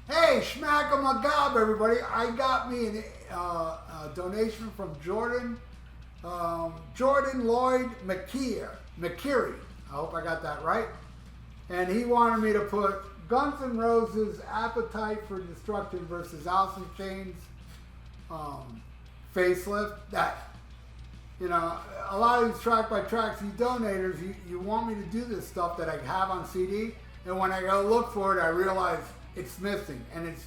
Hey, schmack 'em a gob, everybody. I got me a donation from Jordan. Jordan Lloyd-McCleary. I hope I got that right. And he wanted me to put Guns N' Roses' Appetite for Destruction versus Alice in Chains' Facelift. That, you know, a lot of these track by tracks, you donators, you want me to do this stuff that I have on CD, and when I go look for it, I realize it's missing. And it's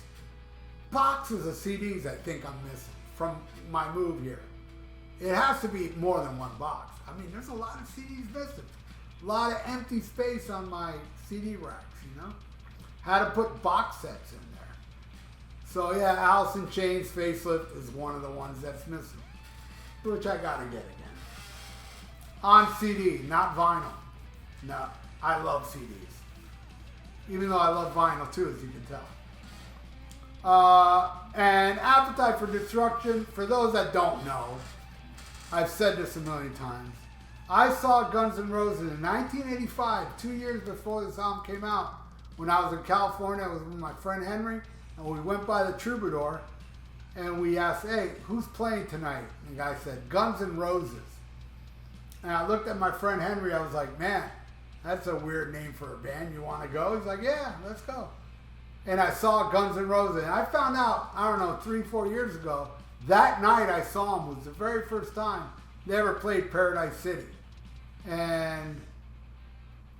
boxes of CDs I think I'm missing from my move here. It has to be more than one box. I mean, there's a lot of CDs missing. A lot of empty space on my CD racks, you know? How to put box sets in there. So yeah, Alice in Chains Facelift is one of the ones that's missing, which I gotta get again. On CD, not vinyl. No, I love CDs. Even though I love vinyl too, as you can tell. And Appetite for Destruction, for those that don't know, I've said this a million times. I saw Guns N' Roses in 1985, 2 years before this album came out. When I was in California, I was with my friend Henry, and we went by the Troubadour, and we asked, hey, who's playing tonight? And the guy said, Guns N' Roses. And I looked at my friend Henry, I was like, man, that's a weird name for a band. You want to go? He's like, yeah, let's go. And I saw Guns N' Roses, and I found out, I don't know, 3-4 years ago, that night I saw them was the very first time they ever played Paradise City. And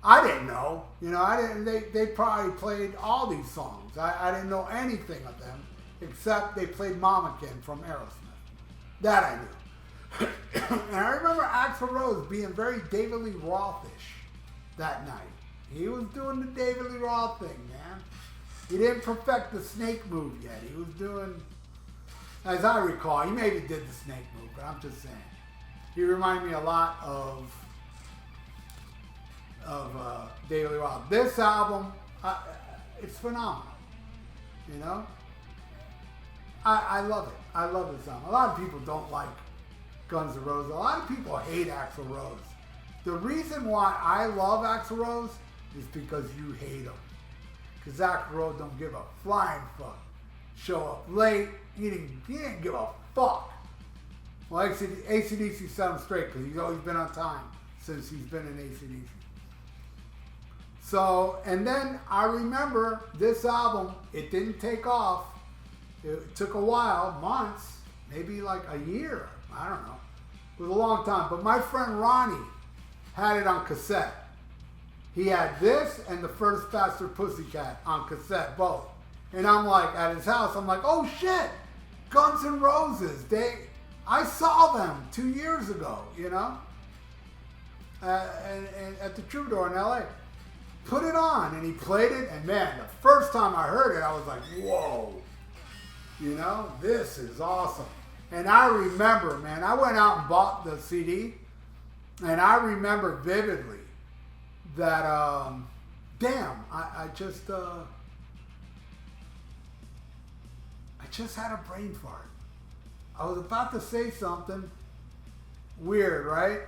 I didn't know, you know, they probably played all these songs. I didn't know anything of them, except they played Mamakin from Aerosmith. That I knew. And I remember Axl Rose being very David Lee Roth-ish that night. He was doing the David Lee Roth thing, man. He didn't perfect the snake move yet. He was doing, as I recall, he maybe did the snake move, but I'm just saying. He reminded me a lot of David Lee Roth. This album, it's phenomenal. You know? I love it. I love this album. A lot of people don't like Guns N' Roses. A lot of people hate Axl Rose. The reason why I love Axl Rose is because you hate him. Because Axl Rose don't give a flying fuck. Show up late. He didn't give a fuck. Well, AC/DC set him straight because he's always been on time since he's been in AC/DC. So, and then I remember this album, it didn't take off. It took a while, months, maybe like a year. I don't know. It was a long time. But my friend Ronnie had it on cassette. He had this and the first Faster Pussycat on cassette, both. And I'm like, at his house, I'm like, oh shit, Guns N' Roses. I saw them 2 years ago, you know, and at the Troubadour in LA. Put it on, and he played it, and man, the first time I heard it, I was like, whoa, you know, this is awesome. And I remember, man, I went out and bought the CD, and I remember vividly that, damn, I just had a brain fart. I was about to say something weird, right?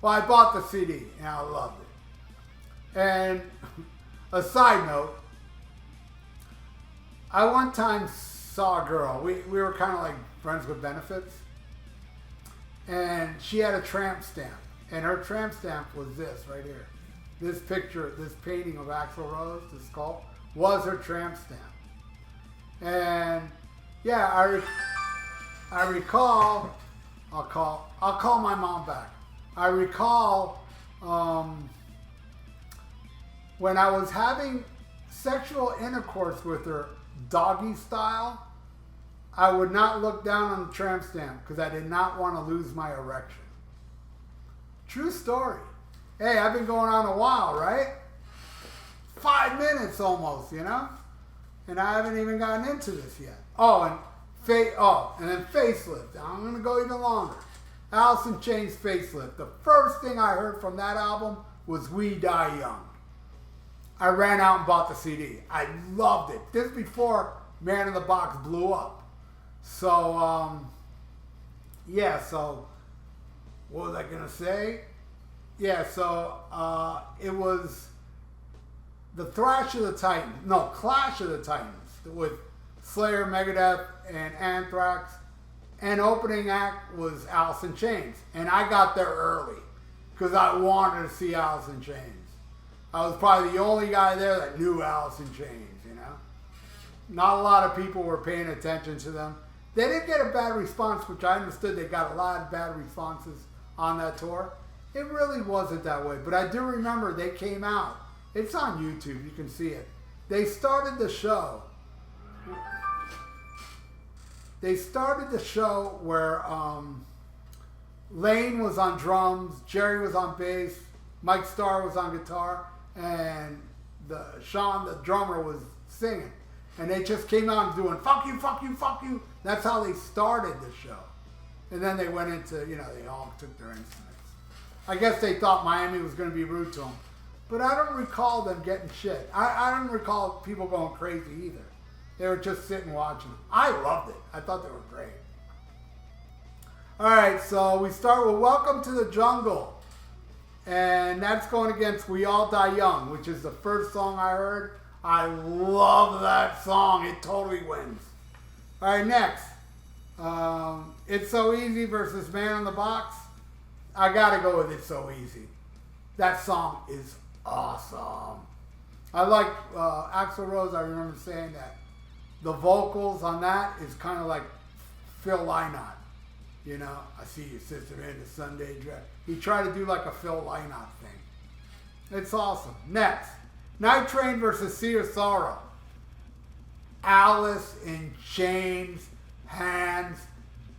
Well, I bought the CD, and I loved it. And a side note, I one time saw a girl. We were kind of like friends with benefits. And she had a tramp stamp. And her tramp stamp was this right here. This picture, this painting of Axl Rose, the sculpt, was her tramp stamp. And yeah, I recall, I'll call my mom back. I recall when I was having sexual intercourse with her doggy style, I would not look down on the tramp stamp because I did not want to lose my erection. True story. Hey, I've been going on a while, right? 5 minutes almost, you know? And I haven't even gotten into this yet. And then Facelift. I'm going to go even longer. Alice in Chains Facelift. The first thing I heard from that album was We Die Young. I ran out and bought the CD. I loved it. This is before Man in the Box blew up. So, yeah, so what was I going to say? Yeah, so it was the Thrash of the Titans, no, Clash of the Titans with Slayer, Megadeth, and Anthrax. And opening act was Alice in Chains. And I got there early because I wanted to see Alice in Chains. I was probably the only guy there that knew Alice in Chains, you know. Not a lot of people were paying attention to them. They didn't get a bad response, which I understood they got a lot of bad responses on that tour. It really wasn't that way. But I do remember they came out. It's on YouTube. You can see it. They started the show. They started the show where Lane was on drums, Jerry was on bass, Mike Starr was on guitar, and Sean, the drummer, was singing. And they just came out and doing, fuck you, fuck you, fuck you. That's how they started the show. And then they went into, you know, they all took their instruments. I guess they thought Miami was going to be rude to them. But I don't recall them getting shit. I don't recall people going crazy either. They were just sitting watching them. I loved it. I thought they were great. All right, so we start with Welcome to the Jungle. And that's going against We All Die Young, which is the first song I heard. I love that song. It totally wins. All right, next. It's So Easy versus Man in the Box. I got to go with It's So Easy. That song is awesome. I like Axl Rose. I remember saying that. The vocals on that is kind of like Phil Lynott. You know, I see your sister in the Sunday dress. He tried to do like a Phil Lynott thing. It's awesome. Next, Night Train versus Sea of Sorrow. Alice in Chains, hands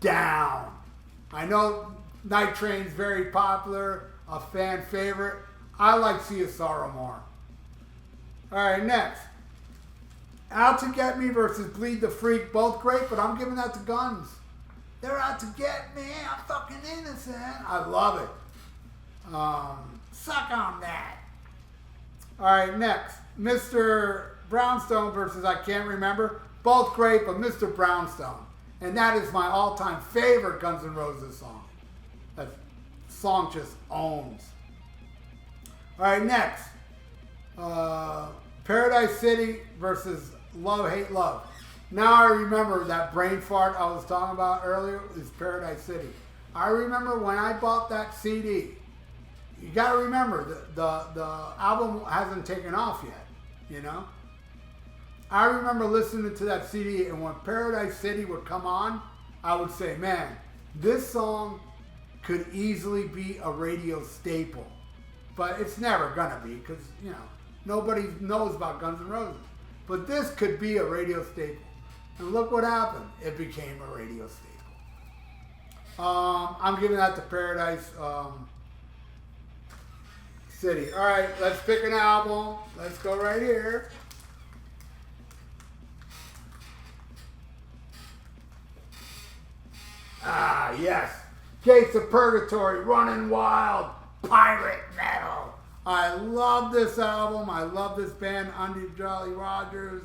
down. I know Night Train's very popular, a fan favorite. I like Sea of Sorrow more. All right, next. Out to Get Me versus Bleed the Freak. Both great, but I'm giving that to Guns. They're out to get me. I'm fucking innocent. I love it. Suck on that. All right, next. Mr. Brownstone versus I Can't Remember. Both great, but Mr. Brownstone. And that is my all-time favorite Guns N' Roses song. That song just owns. All right, next. Paradise City versus Love, Hate, Love. Now I remember that brain fart I was talking about earlier is Paradise City. I remember when I bought that CD. You got to remember, the album hasn't taken off yet, you know? I remember listening to that CD, and when Paradise City would come on, I would say, man, this song could easily be a radio staple. But it's never going to be because, you know, nobody knows about Guns N' Roses. But this could be a radio staple. And look what happened. It became a radio staple. I'm giving that to Paradise City. All right, let's pick an album. Let's go right here. Ah, yes. Gates of Purgatory, Running Wild, Pirate Metal. I love this album. I love this band, Undy Jolly Rogers,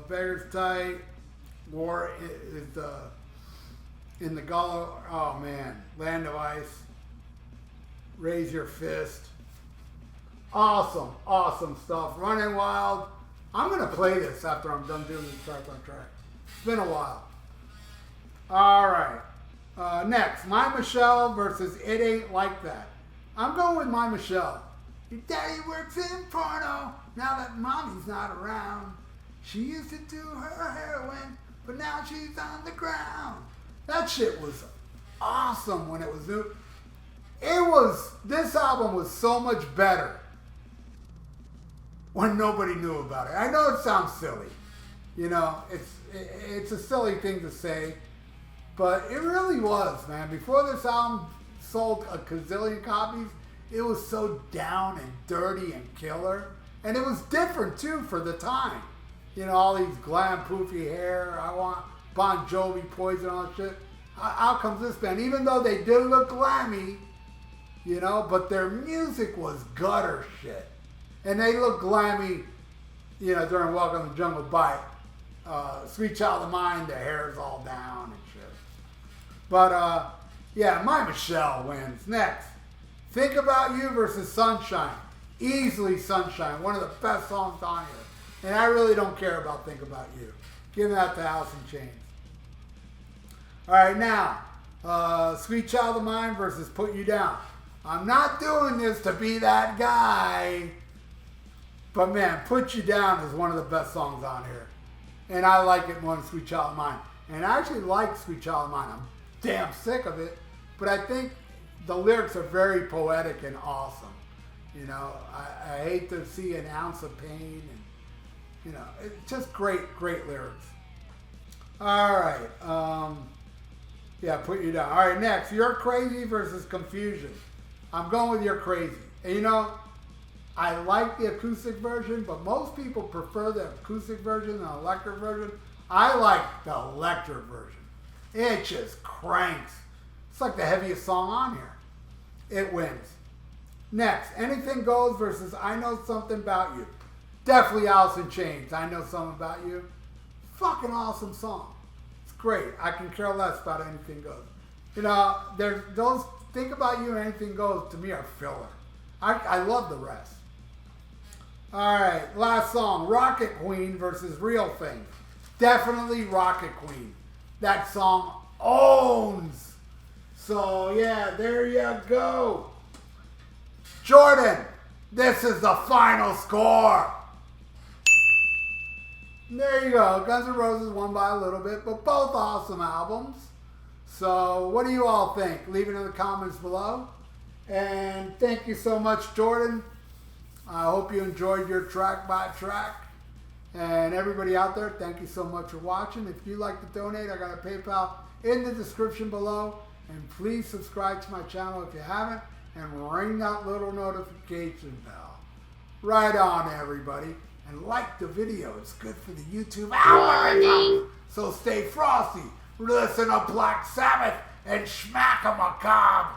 Beggar's Tight, War is in the Gullah. Oh man, Land of Ice, Raise Your Fist. Awesome, awesome stuff. Running Wild. I'm gonna play this after I'm done doing this track by track. It's been a while. All right. Next, My Michelle versus It Ain't Like That. I'm going with My Michelle. Your daddy works in porno. Now that mommy's not around. She used to do her heroin, but now she's on the ground. That shit was awesome when it was new. This album was so much better when nobody knew about it. I know it sounds silly. You know, it's a silly thing to say, but it really was, man. Before this album sold a gazillion copies, it was so down and dirty and killer. And it was different, too, for the time. You know, all these glam, poofy hair. I want Bon Jovi, Poison, all that shit. Out comes this band. Even though they did look glammy, you know, but their music was gutter shit. And they looked glammy, you know, during Welcome to the Jungle Bite. Sweet Child of Mine, their hair's all down and shit. But, yeah, My Michelle wins. Next. Think About You versus Sunshine. Easily Sunshine, one of the best songs on here. And I really don't care about Think About You. Give that to Alice in Chains. All right, now, Sweet Child of Mine versus Put You Down. I'm not doing this to be that guy, but man, Put You Down is one of the best songs on here. And I like it more than Sweet Child of Mine. And I actually like Sweet Child of Mine. I'm damn sick of it, but I think the lyrics are very poetic and awesome. You know, I hate to see an ounce of pain, and you know, it's just great lyrics. All right, yeah, Put You Down. All right, next, You're Crazy versus Confusion. I'm going with You're Crazy. And you know, I like the acoustic version, but most people prefer the acoustic version than the electric version. I like the electric version. It just cranks. It's like the heaviest song on here. It wins. Next, Anything Goes versus I Know Something About You. Definitely Alice in Chains. I Know Something About You. Fucking awesome song. It's great. I can care less about Anything Goes. You know, there's those Think About You and Anything Goes to me are filler. I love the rest. All right, last song, Rocket Queen versus Real Thing. Definitely Rocket Queen. That song owns. So yeah, there you go. Jordan, this is the final score. There you go. Guns N' Roses won by a little bit, but both awesome albums. So what do you all think? Leave it in the comments below. And thank you so much, Jordan. I hope you enjoyed your track by track. And everybody out there, thank you so much for watching. If you'd like to donate, I got a PayPal in the description below. And please subscribe to my channel if you haven't. And ring that little notification bell. Right on, everybody. And like the video. It's good for the YouTube algorithm. So stay frosty. Listen to Black Sabbath and smack 'em a cob.